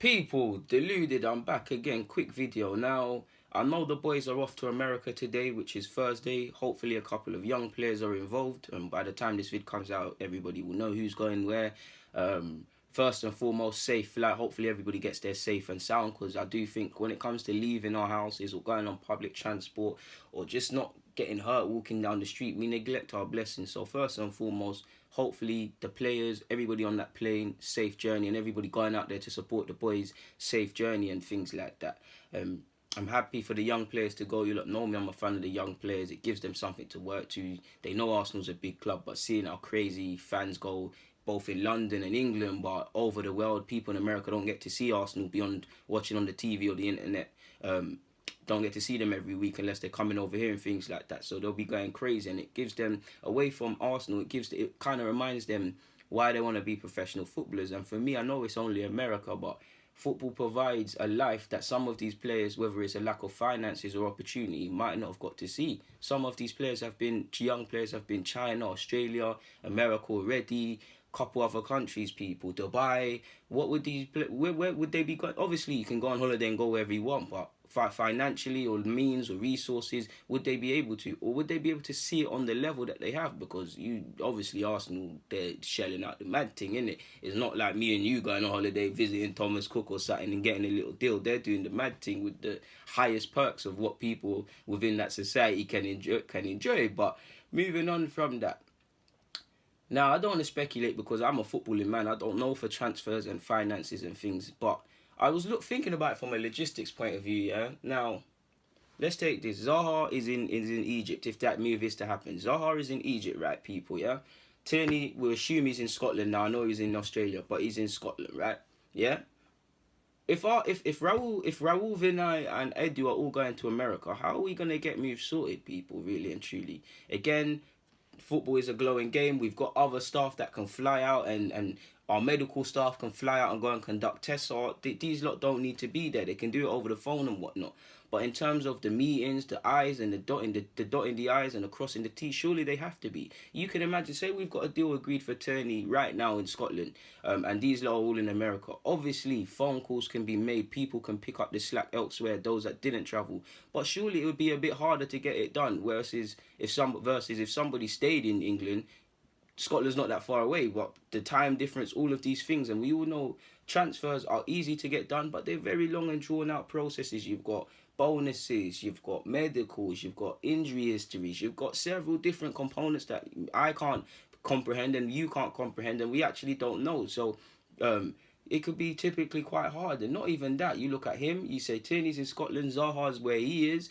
People, deluded, I'm back again. Quick video. Now, I know the boys are off to America today, which is Thursday. Hopefully, a couple of young players are involved. And by the time this vid comes out, everybody will know who's going where. First and foremost, safe flight. Hopefully, everybody gets there safe and sound. Because I do think when it comes to leaving our houses or going on public transport or just not getting hurt walking down the street, we neglect our blessings. So, first and foremost, hopefully the players, everybody on that plane, safe journey, and everybody going out there to support the boys, safe journey and things like that. I'm happy for the young players to go. You lot know me, I'm a fan of the young players. It gives them something to work to. They know Arsenal's a big club, but seeing how crazy fans go both in London and England, but over the world, people in America don't get to see Arsenal beyond watching on the TV or the internet. Don't get to see them every week unless they're coming over here and things like that. So they'll be going crazy, and it gives them away from Arsenal. It kind of reminds them why they want to be professional footballers. And for me, I know it's only America, but football provides a life that some of these players, whether it's a lack of finances or opportunity, might not have got to see. Some of these players have been, young players have been China, Australia, America already, couple other countries, people, Dubai. What would these, where would they be going? Obviously, you can go on holiday and go wherever you want, but financially or means or resources, would they be able to, or would they be able to see it on the level that they have? Because you obviously Arsenal, they're shelling out the mad thing, innit? It's not like me and you going on holiday visiting Thomas Cook or something and getting a little deal. They're doing the mad thing with the highest perks of what people within that society can enjoy. But moving on from that, now I don't want to speculate because I'm a footballing man. I don't know for transfers and finances and things, but I was thinking about it from a logistics point of view, yeah. Now, let's take this. Zaha is in Egypt, if that move is to happen. Zaha is in Egypt, right, people, yeah? Tierney, we'll assume he's in Scotland now. I know he's in Australia, but he's in Scotland, right? Yeah? If Raul, Vinay and Edu are all going to America, how are we gonna get moves sorted, people, really and truly? Again, football is a glowing game. We've got other staff that can fly out, and our medical staff can fly out and go and conduct tests. So these lot don't need to be there. They can do it over the phone and whatnot. But in terms of the meetings, the I's and the dotting the I's and the crossing the T's, surely they have to be. You can imagine, say we've got a deal agreed for Turney right now in Scotland, and these lot are all in America. Obviously, phone calls can be made. People can pick up the slack elsewhere, those that didn't travel. But surely it would be a bit harder to get it done. Versus if somebody stayed in England, Scotland's not that far away, but the time difference, all of these things, and we all know transfers are easy to get done, but they're very long and drawn out processes. You've got bonuses, you've got medicals, you've got injury histories, you've got several different components that I can't comprehend and you can't comprehend, and we actually don't know. So it could be typically quite hard. And not even that, you look at him, you say Tierney's in Scotland, Zaha's where he is.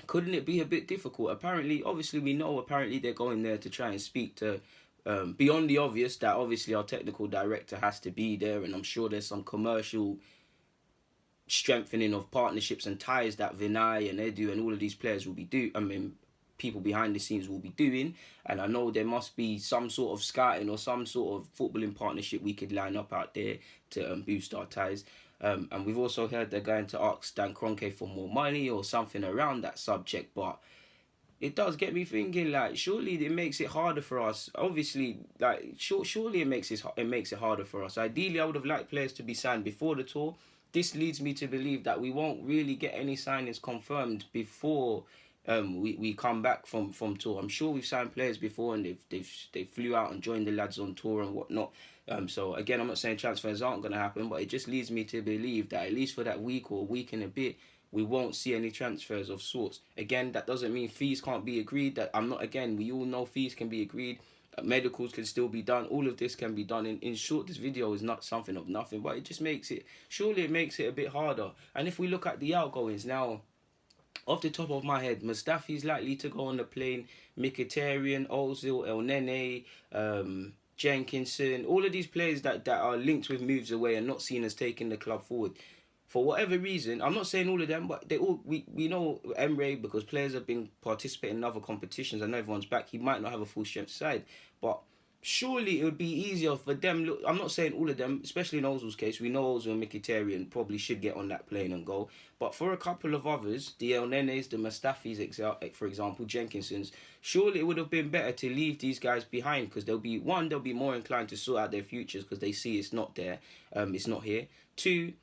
Couldn't it be a bit difficult? Apparently, obviously we know apparently they're going there to try and speak to, beyond the obvious, that obviously our technical director has to be there, and I'm sure there's some commercial strengthening of partnerships and ties that Vinay and Edu and all of these players will be people behind the scenes will be doing. And I know there must be some sort of scouting or some sort of footballing partnership we could line up out there to boost our ties. And we've also heard they're going to ask Dan Kroenke for more money or something around that subject. But it does get me thinking, like, surely it makes it harder for us. Obviously, like, surely it makes it harder for us. Ideally, I would have liked players to be signed before the tour. This leads me to believe that we won't really get any signings confirmed before we come back from tour. I'm sure we've signed players before and they flew out and joined the lads on tour and whatnot. So again, I'm not saying transfers aren't going to happen, but it just leads me to believe that at least for that week or week and a bit, we won't see any transfers of sorts. Again, that doesn't mean fees can't be agreed. We all know fees can be agreed. Medicals can still be done. All of this can be done. In short, this video is not something of nothing, but it just makes it, surely it makes it a bit harder. And if we look at the outgoings now, off the top of my head, Mustafi's likely to go on the plane. Mkhitaryan, Ozil, El Nene, Jenkinson, all of these players that are linked with moves away and not seen as taking the club forward. For whatever reason, I'm not saying all of them, but we know Emre, because players have been participating in other competitions and everyone's back. He might not have a full strength side, but surely it would be easier for them. Look, I'm not saying all of them, especially in Ozil's case. We know Ozil and Mkhitaryan probably should get on that plane and go. But for a couple of others, the El Nenes, the Mustafis, for example, Jenkinsons, surely it would have been better to leave these guys behind because they'll be more inclined to sort out their futures because they see it's not there, it's not here. Two,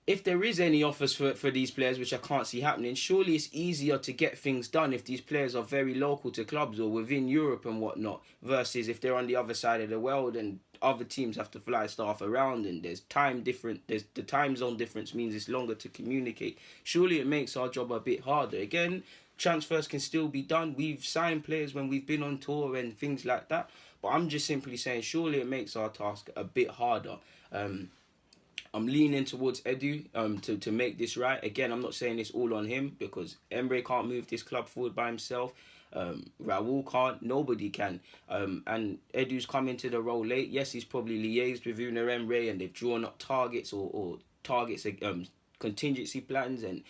if there is any offers for these players, which I can't see happening, surely it's easier to get things done if these players are very local to clubs or within Europe and whatnot, versus if they're on the other side of the world and other teams have to fly staff around and there's the time zone difference means it's longer to communicate. Surely it makes our job a bit harder. Again, transfers can still be done. We've signed players when we've been on tour and things like that. But I'm just simply saying, surely it makes our task a bit harder. I'm leaning towards Edu to make this right. Again, I'm not saying it's all on him because Emre can't move this club forward by himself. Raul can't. Nobody can. And Edu's come into the role late. Yes, he's probably liaised with Gooner Emre and they've drawn up targets or targets, contingency plans and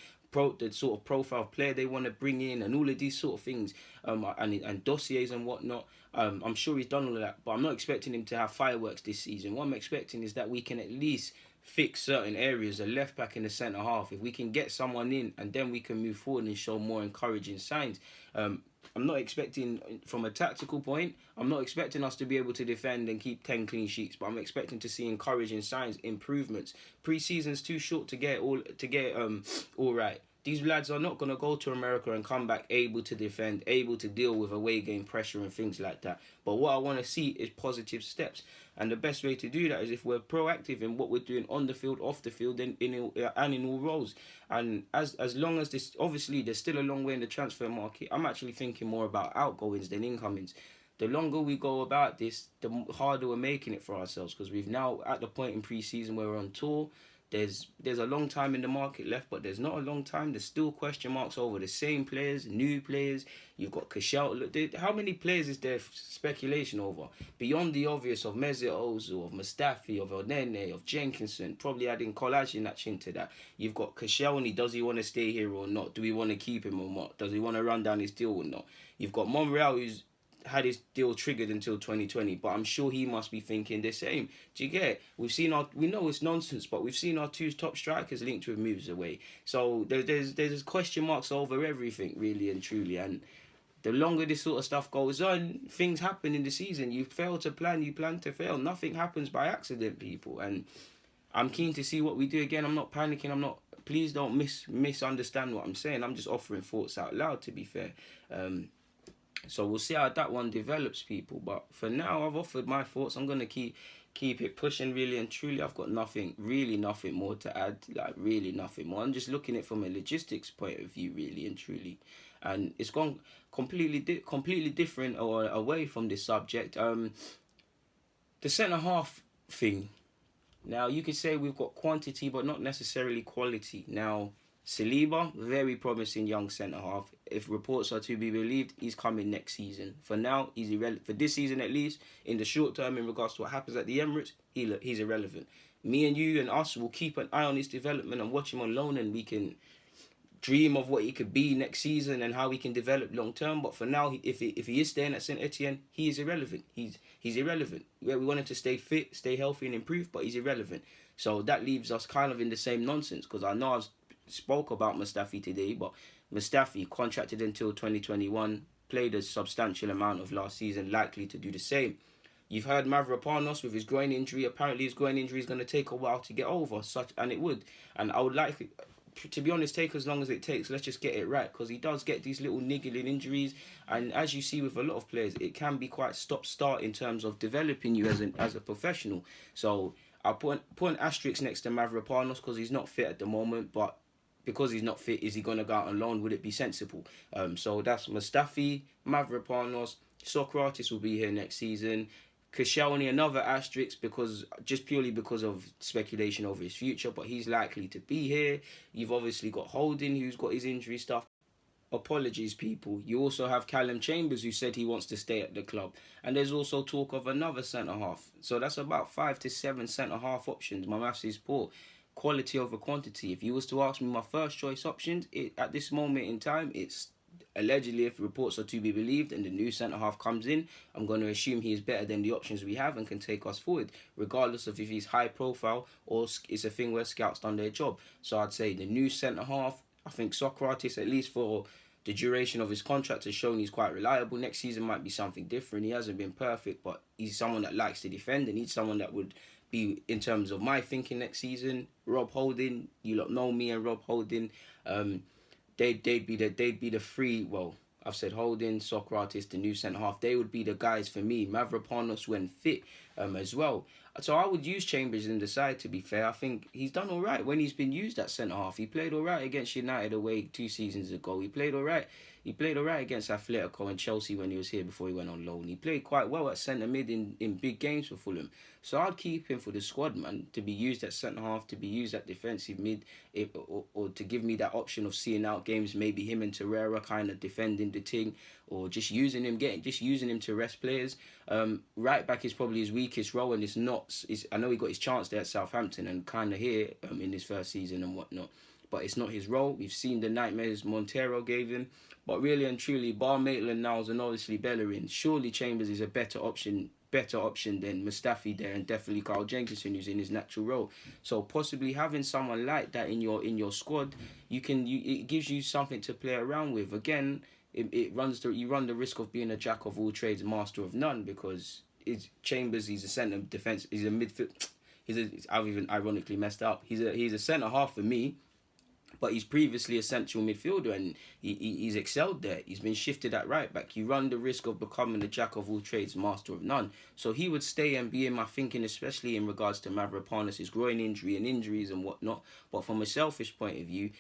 the sort of profile player they want to bring in and all of these sort of things and dossiers and whatnot. I'm sure he's done all of that, but I'm not expecting him to have fireworks this season. What I'm expecting is that we can at least fix certain areas, the left back and the centre half. If we can get someone in and then we can move forward and show more encouraging signs. I'm not expecting, from a tactical point, I'm not expecting us to be able to defend and keep 10 clean sheets, but I'm expecting to see encouraging signs, improvements. Pre-season's too short to get all right. These lads are not going to go to America and come back able to defend, able to deal with away game pressure and things like that. But what I want to see is positive steps. And the best way to do that is if we're proactive in what we're doing on the field, off the field, and in all roles. And as long as this, obviously, there's still a long way in the transfer market. I'm actually thinking more about outgoings than incomings. The longer we go about this, the harder we're making it for ourselves because we've now at the point in pre-season where we're on tour. There's a long time in the market left, but there's not a long time. There's still question marks over the same players, new players. You've got Kashal. How many players is there speculation over? Beyond the obvious of Mesut Ozil, of Mustafi, of El Nene, of Jenkinson, probably adding Kolasinac into that. You've got Koscielny. Does he want to stay here or not? Do we want to keep him or not? Does he want to run down his deal or not? You've got Monreal, who's had his deal triggered until 2020, but I'm sure he must be thinking the same. Do you get? We know it's nonsense, but we've seen our two top strikers linked with moves away. So there's question marks over everything, really and truly. And the longer this sort of stuff goes on, things happen in the season. You fail to plan, you plan to fail. Nothing happens by accident, people. And I'm keen to see what we do again. I'm not panicking. Please don't misunderstand what I'm saying. I'm just offering thoughts out loud, to be fair. So we'll see how that one develops, people. But for now, I've offered my thoughts. I'm going to keep it pushing, really and truly. I've got nothing more to add. Really nothing more. I'm just looking at it from a logistics point of view, really and truly. And it's gone completely different or away from this subject. The centre-half thing. Now, you could say we've got quantity, but not necessarily quality. Now, Saliba, very promising young centre-half. If reports are to be believed, he's coming next season. For now, he's irrelevant. For this season at least, in the short term, in regards to what happens at the Emirates, he's irrelevant. Me and you and us will keep an eye on his development and watch him on loan, and we can dream of what he could be next season and how he can develop long term. But for now, if he is staying at Saint Etienne, he is irrelevant. He's irrelevant. We want him to stay fit, stay healthy and improve, but he's irrelevant. So that leaves us kind of in the same nonsense, because I know I've spoke about Mustafi today, but Mustafi contracted until 2021, played a substantial amount of last season, likely to do the same. You've heard Mavropanos with his groin injury. Apparently his groin injury is going to take a while to get over, and it would. And I would like, to be honest, take as long as it takes. Let's just get it right, because he does get these little niggling injuries, and as you see with a lot of players, it can be quite stop-start in terms of developing you as a professional. So I'll put an asterisk next to Mavropanos because he's not fit at the moment, but because he's not fit, is he going to go out on loan? Would it be sensible? So that's Mustafi, Mavropanos, Socrates will be here next season. Koscielny, another asterisk, just purely because of speculation over his future, but he's likely to be here. You've obviously got Holding, who's got his injury stuff. Apologies, people. You also have Callum Chambers, who said he wants to stay at the club. And there's also talk of another centre-half. So that's about 5 to 7 centre-half options. My maths is poor. Quality over quantity. If you was to ask me my first choice options, at this moment in time, it's allegedly, if reports are to be believed and the new centre-half comes in, I'm going to assume he is better than the options we have and can take us forward, regardless of if he's high profile or it's a thing where scouts done their job. So I'd say the new centre-half, I think Socrates, at least for the duration of his contract, has shown he's quite reliable. Next season might be something different. He hasn't been perfect, but he's someone that likes to defend and he's someone that would be, in terms of my thinking next season, Rob Holding. You lot know me and Rob Holding. They'd be the three. Well, I've said Holding, Socrates, the new centre half. They would be the guys for me. Mavropanos when fit, as well. So I would use Chambers in the side. To be fair, I think he's done all right when he's been used at centre half. He played all right against United away 2 seasons ago. He played all right. He played all right against Atletico and Chelsea when he was here before he went on loan. He played quite well at centre mid in big games for Fulham. So I'd keep him for the squad, man, to be used at centre half, to be used at defensive mid, or to give me that option of seeing out games. Maybe him and Torreira kind of defending the thing, or just using him to rest players. Right back is probably his weakest role, and it's not. I know he got his chance there at Southampton and kind of here in his first season and whatnot, but it's not his role. We've seen the nightmares Montero gave him, but really and truly, bar Maitland-Niles and obviously Bellerin, surely Chambers is a better option than Mustafi there, and definitely Carl Jenkinson, who's in his natural role. So possibly having someone like that in your squad, it gives you something to play around with. Again, you run the risk of being a jack of all trades, master of none, because Chambers, he's a centre defence, he's a midfield. I've even ironically messed up. He's a centre half for me, but he's previously a central midfielder and he's excelled there. He's been shifted at right back. You run the risk of becoming a jack of all trades, master of none. So he would stay and be in my thinking, especially in regards to Mavropanos' groin injury and injuries and whatnot. But from a selfish point of view,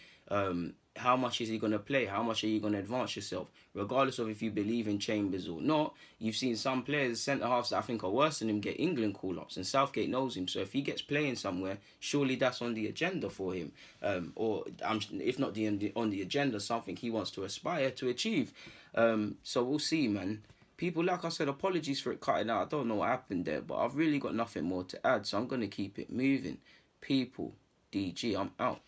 how much is he going to play? How much are you going to advance yourself? Regardless of if you believe in Chambers or not, you've seen some players, centre-halves that I think are worse than him, get England call-ups, and Southgate knows him. So if he gets playing somewhere, surely that's on the agenda for him. If not on the agenda, something he wants to aspire to achieve. So we'll see, man. People, like I said, apologies for it cutting out. I don't know what happened there, but I've really got nothing more to add, so I'm going to keep it moving. People, DG, I'm out.